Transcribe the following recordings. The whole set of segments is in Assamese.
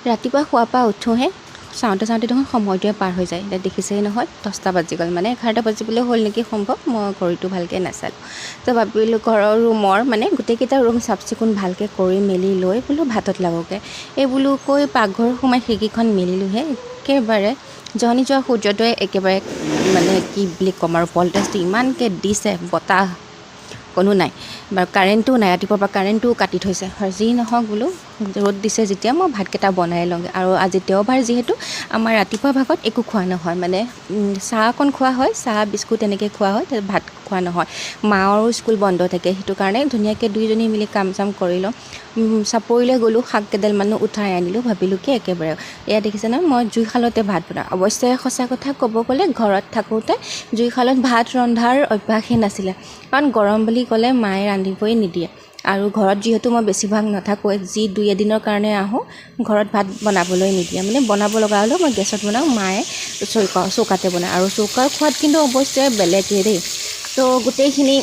ৰাতিপুৱা শোৱাৰ পৰা উঠোহে চাওঁতে দেখোন সময়টোৱে পাৰ হৈ যায়। এতিয়া দেখিছেই নহয় 10টা বাজি গ'ল, মানে 11টা বাজিবলৈ হ'ল নেকি সম্ভৱ, মই ঘড়ীটো ভালকৈ নাচালোঁ। তো ভাবিলোঁ ঘৰৰ ৰুমৰ মানে গোটেইকেইটা ৰুম চাফ চিকুণ ভালকৈ কৰি মেলি লৈ বোলো ভাতত লাগোগৈ। এই বোলো কৈ পাকঘৰ সোমাই খিৰিকীখন মেলিলোঁহে, একেবাৰে জহনি যোৱা সূৰ্যোদয়ে একেবাৰে মানে কি বুলি ক'ম আৰু ভল্টেজটো ইমানকৈ দিছে, বতাহ কোনো নাই বাৰু, কাৰেণ্টটো নাই, ৰাতিপুৱাৰ পৰা কাৰেণ্টটোও কাটি থৈছে। আৰু যি নহওক বোলো ৰ'দ দিছে যেতিয়া মই ভাতকেইটা বনাই লওঁগৈ। আৰু আজি দেওবাৰ যিহেতু আমাৰ ৰাতিপুৱা ভাগত একো খোৱা নহয়, মানে চাহ অকণ খোৱা হয়, চাহ বিস্কুট এনেকৈ খোৱা হয়, ভাত খোৱা নহয়। মাৰো স্কুল বন্ধ থাকে, সেইটো কাৰণে ধুনীয়াকৈ দুইজনী মিলি কাম চাম কৰি লওঁ। চাপৰিলৈ গ'লোঁ, শাক কেইডালমানো উঠাই আনিলোঁ, ভাবিলোঁ কি একেবাৰে এয়া দেখিছে নহয় মই জুইশালতে ভাত বনাওঁ। অৱশ্যে সঁচা কথা ক'ব গ'লে ঘৰত থাকোঁতে জুইশালত ভাত ৰন্ধাৰ অভ্যাসেই নাছিলে, কাৰণ গৰম বুলি ক'লে মায়ে ৰান্ধিবই নিদিয়ে। আৰু ঘৰত যিহেতু মই বেছিভাগ নাথাকোঁৱে, যি 2-এদিনৰ কাৰণে আহোঁ ঘৰত ভাত বনাবলৈ নিদিয়ে, মানে বনাব লগা হ'লেও মই গেছত বনাওঁ, মায়ে চৌকাতে বনায়। আৰু চৌকাৰ খোৱাত কিন্তু অৱশ্যে বেলেগেই দেই। তো গোটেইখিনি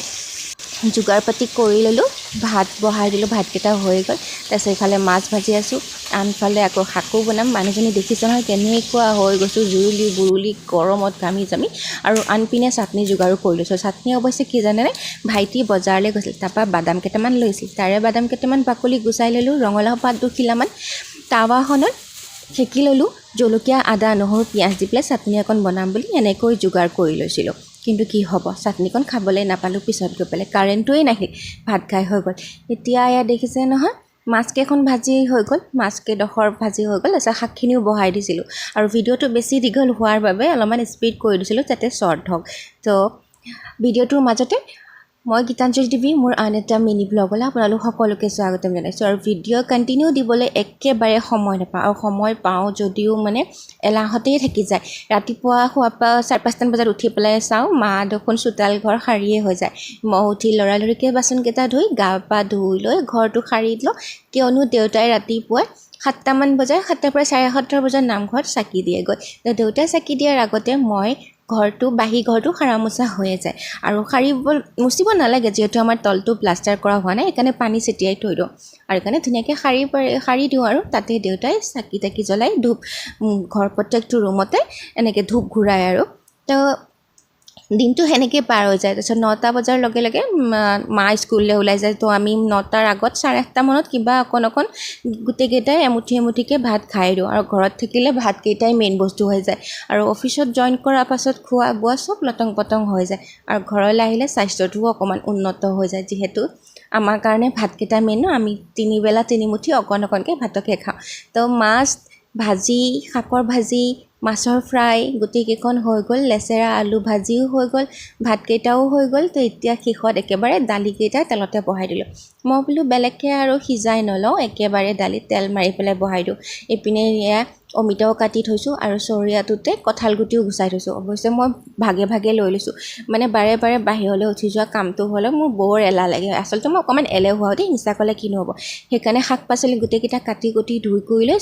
যোগাৰ পাতি কৰি ল'লোঁ, ভাত বহাই দিলোঁ, ভাতকেইটা হৈ গ'ল। তাৰপিছত ইফালে মাছ ভাজি আছোঁ, আনফালে আকৌ শাকো বনাম। মানুহজনী দেখিছে নহয় কেনেকুৱা হৈ গৈছোঁ, জুৰুলি বুৰুলি গৰমত ঘামি জামি। আৰু আনপিনে চাটনি যোগাৰো কৰি লৈছোঁ। চাটনি অৱশ্যে কি জানেনে, ভাইটি বজাৰলৈ গৈছিল, তাৰপৰা বাদাম কেইটামান লৈছিল, তাৰে বাদাম কেইটামান বাকলি গুচাই ল'লোঁ, ৰঙালাও পাত 2 খিলামান টাৱাখনত সেকি ল'লোঁ, জলকীয়া আদা নহৰু পিঁয়াজ দি পেলাই চাটনি অকণ বনাম বুলি এনেকৈ যোগাৰ কৰি লৈছিলোঁ। কিন্তু কি হ'ব, চাটনিকণ খাবলৈ নাপালোঁ, পিছত গৈ পেলাই কাৰেণ্টটোৱেই নাহিল, ভাত খাই হৈ গ'ল। এতিয়া এয়া দেখিছে নহয় মাছকেইখন ভাজি হৈ গ'ল, মাছকেইডোখৰ ভাজি হৈ গ'ল। তাৰপিছত শাকখিনিও বহাই দিছিলোঁ, আৰু ভিডিঅ'টো বেছি দীঘল হোৱাৰ বাবে অলপমান স্পীড কৰি দিছিলোঁ যাতে শ্বৰ্ট হওক। তো ভিডিঅ'টোৰ মাজতে মই গীতাঞ্জলি দেৱী মোৰ আন এটা মিনি ব্লগলৈ আপোনালোক সকলোকে স্বাগতম জনাইছোঁ। আৰু ভিডিঅ' কণ্টিনিউ দিবলৈ একেবাৰে সময় নাপাওঁ, আৰু সময় পাওঁ যদিও মানে এলাহতেই থাকি যায়। ৰাতিপুৱা শোৱাৰ পৰা 4-5টামান বজাত উঠি পেলাই চাওঁ মা দেখোন চোতাল ঘৰ সাৰিয়ে হৈ যায়। মই উঠি লৰালৰিকৈ বাচনকেইটা ধুই গা পা ধুই লৈ ঘৰটো সাৰি দিলোঁ, কিয়নো দেউতাই ৰাতিপুৱাই 7টামান বজাত 7টাৰ পৰা 7:30 বজাত নামঘৰত চাকি দিয়েগৈ। দেউতাই চাকি দিয়াৰ আগতে মই বাঁহী ঘৰটো সাৰা মোচা হৈয়ে যায়। আৰু মুচিব নালাগে, যিহেতু আমাৰ তলটো প্লাষ্টাৰ কৰা হোৱা নাই, সেইকাৰণে পানী ছটিয়াই থৈ দিওঁ, আৰু সেইকাৰণে ধুনীয়াকৈ সাৰি দিওঁ। আৰু তাতে দেউতাই চাকি তাকি জ্বলাই ধূপ, ঘৰ প্ৰত্যেকটো ৰুমতে এনেকৈ ধূপ ঘূৰায়। আৰু তো দিনটো সেনেকৈ পাৰ হৈ যায়। তাৰপিছত 9টা বজাৰ লগে লগে মা স্কুললৈ ওলাই যায়। তো আমি 9টাৰ আগত 8:30 মানত কিবা অকণ গোটেইকেইটাই এমুঠিকৈ ভাত খাই দিওঁ। আৰু ঘৰত থাকিলে ভাতকেইটাই মেইন বস্তু হৈ যায়, আৰু অফিচত জইন কৰাৰ পাছত খোৱা বোৱা চব লটং পটং হৈ যায়। আৰু ঘৰলৈ আহিলে স্বাস্থ্যটোও অকণমান উন্নত হৈ যায়, যিহেতু আমাৰ কাৰণে ভাতকেইটা মেইন ন, আমি 3 বেলা 3 মুঠি অকণকৈ ভাতকে খাওঁ। তো মাছ ভাজি, শাকৰ ভাজি, মাছৰ ফ্ৰাই গোটেইকেইখন হৈ গ'ল, লেচেৰা আলু ভাজিও হৈ গ'ল, ভাতকেইটাও হৈ গ'ল। তো এতিয়া শেষত একেবাৰে দালিকেইটা তেলতে বহাই দিলোঁ। মই বোলো বেলেগকৈ আৰু সিজাই নলওঁ, একেবাৰে দালিত তেল মাৰি পেলাই বহাই দিওঁ। এইপিনে এয়া অমিতাও কাটি থৈছোঁ, আৰু চৰিয়াটোতে কঁঠাল গুটিও গুচাই থৈছোঁ। অৱশ্যে মই ভাগে ভাগে লৈ লৈছোঁ, মানে বাৰে বাৰে বাহিৰলৈ উঠি যোৱা কামটো হ'লে মোৰ বৰ এলাহ লাগে। আচলতে মই অকণমান এলেহুৱা দেই, মিছা ক'লে কি নহ'ব। সেইকাৰণে শাক পাচলি গোটেইকেইটা কাটি কুটি ধুই কৰি লৈ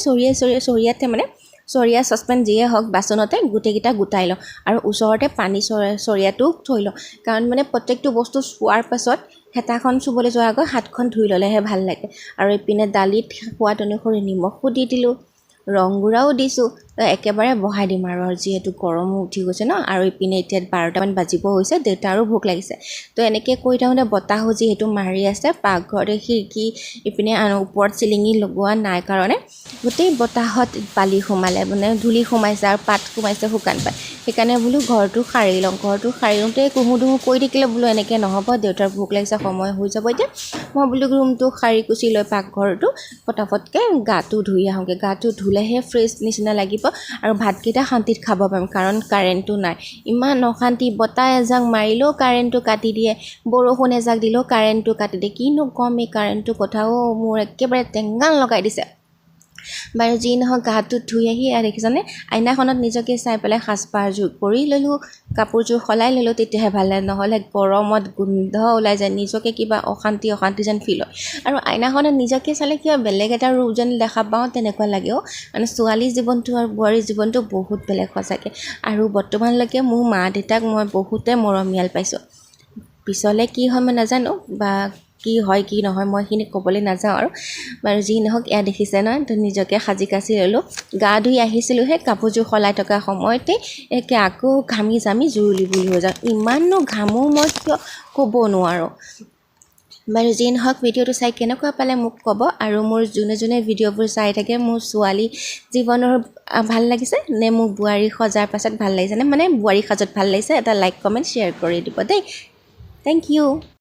চৰিয়াতে মানে চৰিয়া চচপেন যিয়ে হওক বাচনতে গোটেইকেইটা গোটাই লওঁ, আৰু ওচৰতে পানী চৰিয়াটো থৈ লওঁ। কাৰণ মানে প্ৰত্যেকটো বস্তু চোৱাৰ পাছত হেতাখন চুবলৈ যোৱাৰ আগত হাতখন ধুই ল'লেহে ভাল লাগে। আৰু এইপিনে দালিত সোৱাদ অনুসৰি নিমখো দি দিলোঁ, ৰং গুড়াও দিছোঁ। একেবাৰে বহাই দিম আৰু যিহেতু গৰমো উঠি গৈছে ন। আৰু ইপিনে এতিয়া 12টামান বাজিব হৈছে, দেউতাৰো ভোক লাগিছে। তো এনেকৈ কৰি থাকোঁতে বতাহো যিহেতু মাৰি আছে, পাকঘৰতে খিৰিকী ইপিনে ওপৰত চিলিঙি লগোৱা নাই কাৰণে গোটেই বতাহত বালি সোমালে, মানে ধূলি সোমাইছে আৰু পাত সোমাইছে, শুকান পাত। সেইকাৰণে বোলো ঘৰটো সাৰি লওঁ। ঘৰটো সাৰি লওঁতে কুহু দুহু কৰি থাকিলে বোলো এনেকৈ নহ'ব, দেউতাৰ ভোক লাগিছে, সময় হৈ যাব এতিয়া। মই বোলো ৰুমটো সাৰি কুচি লৈ পাকঘৰটো ফটাফটকৈ গাটো ধুই আহোঁগৈ। গাটো ধুলেহে ফ্ৰেছ নিচিনা লাগিব, আৰু ভাতকেইটা শান্তিত খাব পাৰিম, কাৰণ কাৰেণ্টটো নাই। ইমান অশান্তি, বতাহ এজাক মাৰিলেও কাৰেণ্টটো কাটি দিয়ে, বৰষুণ এজাক দিলেও কাৰেণ্টটো কাটি দিয়ে। কিনো ক'ম এই কাৰেণ্টটোৰ কথাও, মোৰ একেবাৰে টেঙান লগাই দিছে। বাৰু যি নহওক, গাটো ধুই আহি দেখিছানে আইনাখনত নিজকে চাই পেলাই সাজপাৰযোৰ কৰি ল'লোঁ, কাপোৰযোৰ সলাই ল'লোঁ, তেতিয়াহে ভাল লাগে। নহ'লে গৰমত গোন্ধ ওলাই যায়, নিজকে কিবা অশান্তি যেন ফিল হয়। আৰু আইনাখনত নিজকে চালে কিবা বেলেগ এটা ৰূপ যেন দেখা পাওঁ, তেনেকুৱা লাগেও। মানে ছোৱালীৰ জীৱনটো আৰু বোৱাৰীৰ জীৱনটো বহুত বেলেগ সঁচাকৈ। আৰু বৰ্তমানলৈকে মোৰ মা দেউতাক মই বহুতে মৰমীয়াল পাইছোঁ। পিছলৈ কি হয় মই নাজানো, বা কি হয় কি নহয় মই সেইখিনি ক'বলৈ নাযাওঁ আৰু বাৰু যি নহওক এয়া দেখিছে নহয় তো নিজকে সাজি কাচি ল'লোঁ গা ধুই আহিছিলোঁহে কাপোৰযোৰ সলাই থকা সময়তে একে আকৌ ঘামি জামি জুৰুলি বুলি হৈ যাওঁ ইমানো ঘামো মই কিয় ক'ব নোৱাৰোঁ বাৰু যি নহওক ভিডিঅ'টো চাই কেনেকুৱা পালে মোক ক'ব আৰু মোৰ যোনে যোনে ভিডিঅ'বোৰ চাই থাকে মোৰ ছোৱালী জীৱনৰ ভাল লাগিছে নে মোক বোৱাৰী সজাৰ পাছত ভাল লাগিছে নে মানে বোৱাৰী সাজত ভাল লাগিছে এটা লাইক কমেণ্ট শ্বেয়াৰ কৰি দিব দেই থেংক ইউ